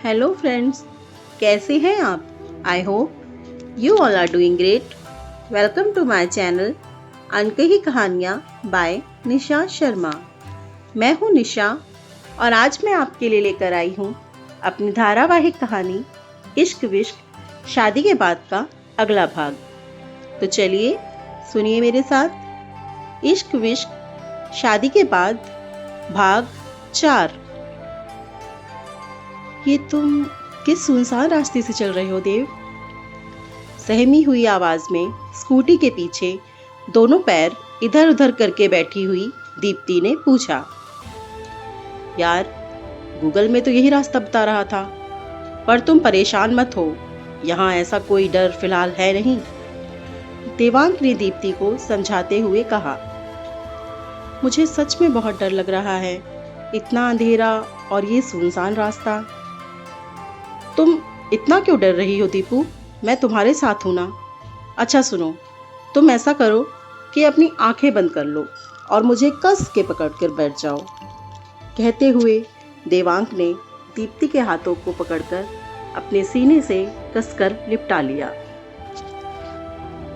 Hello friends, कैसे हैं आप? I hope you all are doing great. Welcome to my channel Ankahi Kahaniyan bye Nisha Sharma. मैं हूँ निशा और आज मैं आपके लिए लेकर आई हूँ अपनी धारावाहिक कहानी इश्क विश्क शादी के बाद का अगला भाग। तो चलिए सुनिए मेरे साथ इश्क विश्क शादी के बाद भाग 4। ये तुम किस सुनसान रास्ते से चल रहे हो देव? सहमी हुई आवाज में स्कूटी के पीछे दोनों पैर इधर उधर करके बैठी हुई दीप्ति ने पूछा। यार, गूगल में तो यही रास्ता बता रहा था, पर तुम परेशान मत हो, यहाँ ऐसा कोई डर फिलहाल है नहीं, देवांक ने दीप्ति को समझाते हुए कहा। मुझे सच में बहुत डर लग रहा है, इतना अंधेरा और ये सुनसान रास्ता। तुम इतना क्यों डर रही हो दीपू? मैं तुम्हारे साथ हूं ना। अच्छा सुनो, तुम ऐसा करो कि अपनी आंखें बंद कर लो और मुझे कस के पकड़ कर बैठ जाओ। कहते हुए देवांक ने दीप्ति के हाथों को पकड़कर अपने सीने से कसकर लिपटा लिया।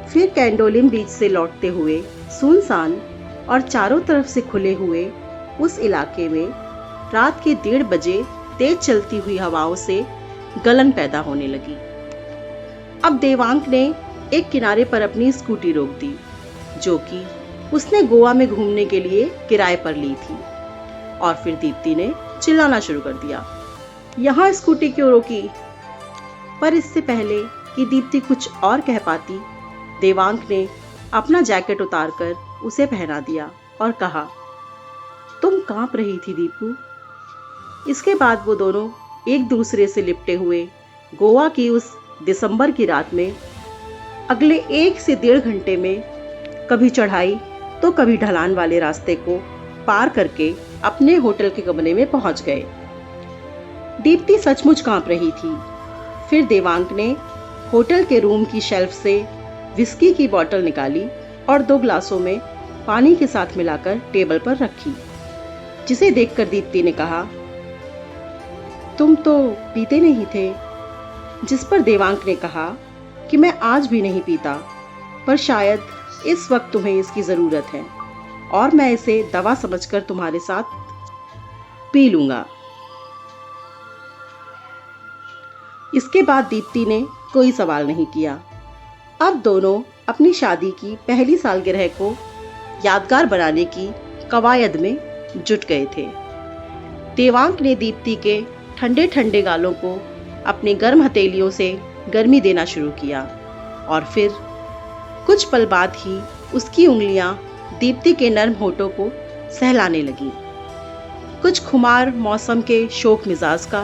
फिर कैंडोलिम बीच से लौटते हुए सुनसान और चारों तरफ से खुले हुए उस इलाके में रात के 1:30 बजे तेज चलती हुई हवाओं से गलन पैदा होने लगी। अब देवांक ने एक किनारे पर अपनी स्कूटी रोक दी, जो कि उसने गोवा में घूमने के लिए किराए पर ली थी, और फिर दीप्ति ने चिल्लाना शुरू कर दिया, यहाँ स्कूटी क्यों रोकी? पर इससे पहले कि दीप्ति कुछ और कह पाती, देवांक ने अपना जैकेट उतारकर उसे पहना दिया और कहा, तुम कांप रही थी दीपू। इसके बाद वो दोनों एक दूसरे से लिपटे हुए गोवा की उस दिसंबर की रात में अगले 1 से 1.5 घंटे में कभी चढ़ाई तो कभी ढलान वाले रास्ते को पार करके अपने होटल के कमरे में पहुंच गए। दीप्ति सचमुच कांप रही थी। फिर देवांक ने होटल के रूम की शेल्फ से विस्की की बोतल निकाली और 2 ग्लासों में पानी के साथ मिलाकर टेबल पर रखी, जिसे देखकर दीप्ति ने कहा, तुम तो पीते नहीं थे। जिस पर देवांक ने कहा कि मैं आज भी नहीं पीता, पर शायद इस वक्त तुम्हें इसकी जरूरत है और मैं इसे दवा समझकर तुम्हारे साथ पी लूंगा। इसके बाद दीप्ति ने कोई सवाल नहीं किया। अब दोनों अपनी शादी की पहली सालगिरह को यादगार बनाने की कवायद में जुट गए थे। देवांक ने दीप्ति के ठंडे ठंडे गालों को अपनी गर्म हथेलियों से गर्मी देना शुरू किया, और फिर कुछ पल बाद ही उसकी उंगलियां दीप्ति के नर्म होठों को सहलाने लगी। कुछ खुमार मौसम के शोक मिजाज का,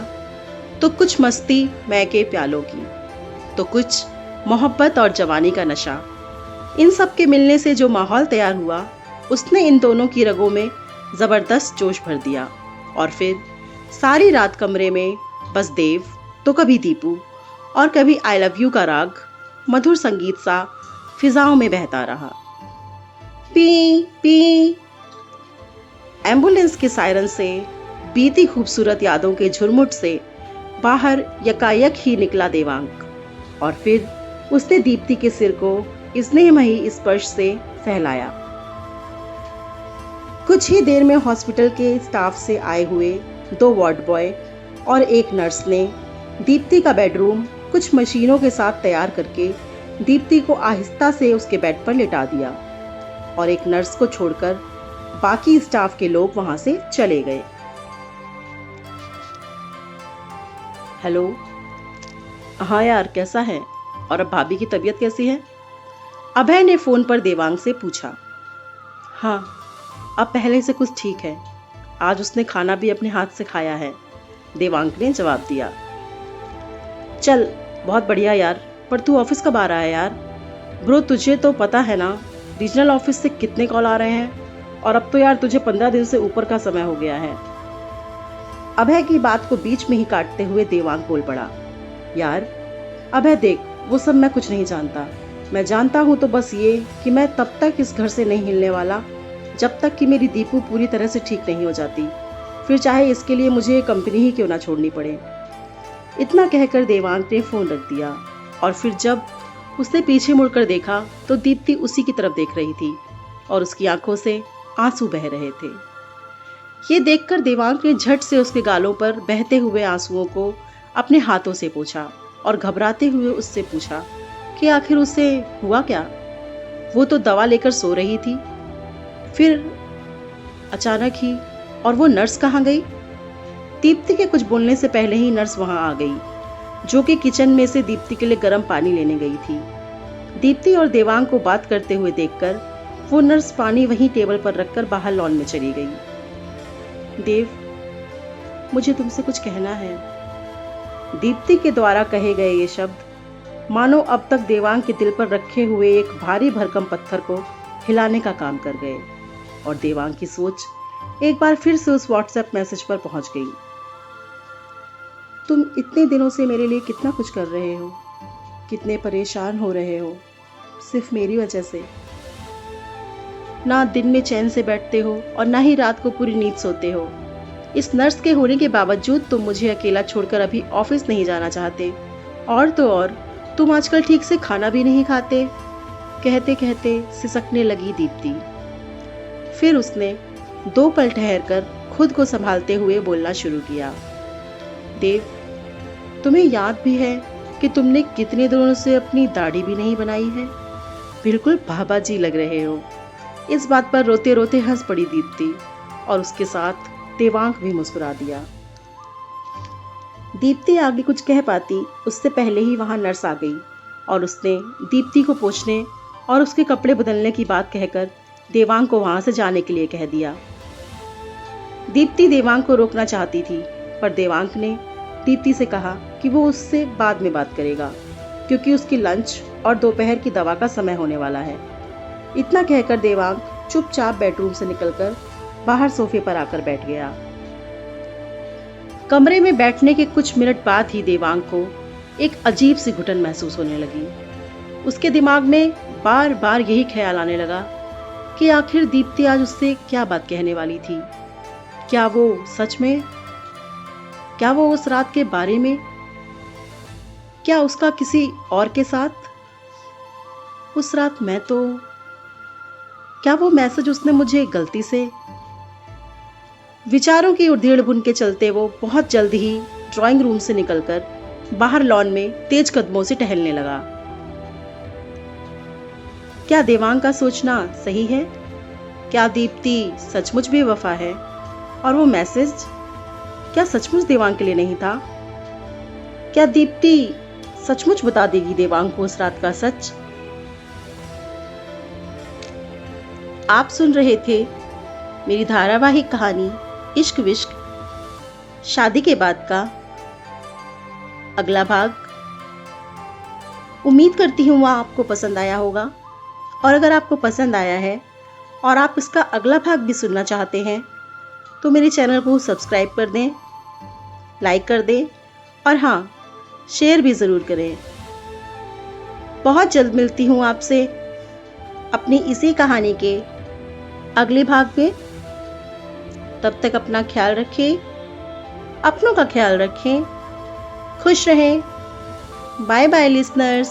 तो कुछ मस्ती मै के प्यालों की, तो कुछ मोहब्बत और जवानी का नशा। इन सब के मिलने से जो माहौल तैयार हुआ, उसने इन दोनों की रगों में जबरदस्त जोश भर दिया, और फिर सारी रात कमरे में बस देव तो कभी दीपू और कभी आई लव यू का राग मधुर संगीत सा फिजाओं में बहता रहा। पी पी एम्बुलेंस के सायरन से बीती खूबसूरत यादों के झुरमुट से बाहर यकायक ही निकला देवांक, और फिर उसने दीप्ति के सिर को स्नेहमयी स्पर्श से सहलाया। कुछ ही देर में हॉस्पिटल के स्टाफ से आए हुए 2 वार्ड बॉय और एक नर्स ने दीप्ति का बेडरूम कुछ मशीनों के साथ तैयार करके दीप्ति को आहिस्ता से उसके बेड पर लिटा दिया, और एक नर्स को छोड़कर बाकी स्टाफ के लोग वहां से चले गए। हेलो, हाँ यार, कैसा है? और अब भाभी की तबीयत कैसी है? अभय ने फोन पर देवांग से पूछा। हाँ, अब पहले से कुछ ठीक है, आज उसने खाना भी अपने हाथ से खाया है, देवांक ने जवाब दिया। चल, बहुत बढ़िया यार, पर तू ऑफिस कब आ रहा है यार? ब्रो, तुझे तो पता है ना, रीजनल ऑफिस से कितने कॉल आ रहे हैं, और अब तो यार तुझे 15 दिन से ऊपर का समय हो गया है। अभय की बात को बीच में ही काटते हुए देवांक बोल पड़ा। यार अभय देख, वो सब मैं कुछ नहीं जानता। मैं जानता हूँ तो बस ये कि मैं तब तक इस घर से नहीं हिलने वाला जब तक कि मेरी दीपू पूरी तरह से ठीक नहीं हो जाती, फिर चाहे इसके लिए मुझे कंपनी ही क्यों ना छोड़नी पड़े। इतना कहकर देवांग ने फोन रख दिया और फिर जब उसने पीछे मुड़कर देखा तो दीप्ति उसी की तरफ देख रही थी और उसकी आंखों से आंसू बह रहे थे। ये देखकर देवांग ने झट से उसके गालों पर बहते हुए आंसुओं को अपने हाथों से पोंछा और घबराते हुए उससे पूछा कि आखिर उसे हुआ क्या। वो तो दवा लेकर सो रही थी, फिर अचानक ही, और वो नर्स कहाँ गई? दीप्ति के कुछ बोलने से पहले ही नर्स वहां आ गई, जो कि किचन में से दीप्ति के लिए गर्म पानी लेने गई थी। दीप्ति और देवांग को बात करते हुए देखकर वो नर्स पानी वहीं टेबल पर रखकर बाहर लॉन में चली गई। देव, मुझे तुमसे कुछ कहना है। दीप्ति के द्वारा कहे गए ये शब्द मानो अब तक देवांग के दिल पर रखे हुए एक भारी भरकम पत्थर को हिलाने का काम कर गए और देवांग की सोच एक बार फिर से उस व्हाट्सएप मैसेज पर पहुंच गई। तुम इतने दिनों से मेरे लिए कितना कुछ कर रहे हो, कितने परेशान हो रहे हो, सिर्फ मेरी वजह से। ना दिन में चैन से बैठते हो और ना ही रात को पूरी नींद सोते हो। इस नर्स के होने के बावजूद तुम मुझे अकेला छोड़कर अभी ऑफिस नहीं जाना चाहते, और तो और तुम आजकल ठीक से खाना भी नहीं खाते। कहते कहते सिसकने लगी दीप्ति। फिर उसने 2 पल ठहरकर खुद को संभालते हुए बोलना शुरू किया। देव, तुम्हें याद भी है कि तुमने कितने दिनों से अपनी दाढ़ी भी नहीं बनाई है? बिल्कुल बाबा जी लग रहे हो। इस बात पर रोते रोते हंस पड़ी दीप्ति और उसके साथ देवांग भी मुस्कुरा दिया। दीप्ति आगे कुछ कह पाती उससे पहले ही वहां नर्स आ गई और उसने दीप्ति को पोंछने और उसके कपड़े बदलने की बात कहकर देवांग को वहां से जाने के लिए कह दिया। दीप्ति देवांग को रोकना चाहती थी, पर देवांग ने दीप्ति से कहा कि वो उससे बाद में बात करेगा क्योंकि उसकी लंच और दोपहर की दवा का समय होने वाला है। इतना कहकर देवांग चुपचाप बेडरूम से निकलकर बाहर सोफे पर आकर बैठ गया। कमरे में बैठने के कुछ मिनट बाद ही देवांग को एक अजीब सी घुटन महसूस होने लगी। उसके दिमाग में बार बार यही ख्याल आने लगा कि आखिर दीप्ति आज उससे क्या बात कहने वाली थी। क्या वो सच में, क्या वो उस रात के बारे में, क्या उसका किसी और के साथ? उस रात मैं तो, क्या वो मैसेज उसने मुझे गलती से? विचारों की उधेड़ बुन के चलते वो बहुत जल्द ही ड्राइंग रूम से निकलकर बाहर लॉन में तेज कदमों से टहलने लगा। क्या देवांग का सोचना सही है? क्या दीप्ति सचमुच बेवफा है और वो मैसेज क्या सचमुच देवांग के लिए नहीं था? क्या दीप्ति सचमुच बता देगी देवांग को उस रात का सच? आप सुन रहे थे मेरी धारावाहिक कहानी इश्क विश्क शादी के बाद का अगला भाग। उम्मीद करती हूँ वह आपको पसंद आया होगा, और अगर आपको पसंद आया है और आप इसका अगला भाग भी सुनना चाहते हैं तो मेरे चैनल को सब्सक्राइब कर दें, लाइक कर दें और हाँ, शेयर भी ज़रूर करें। बहुत जल्द मिलती हूँ आपसे अपनी इसी कहानी के अगले भाग में। तब तक अपना ख्याल रखें, अपनों का ख्याल रखें, खुश रहें। Bye bye listeners.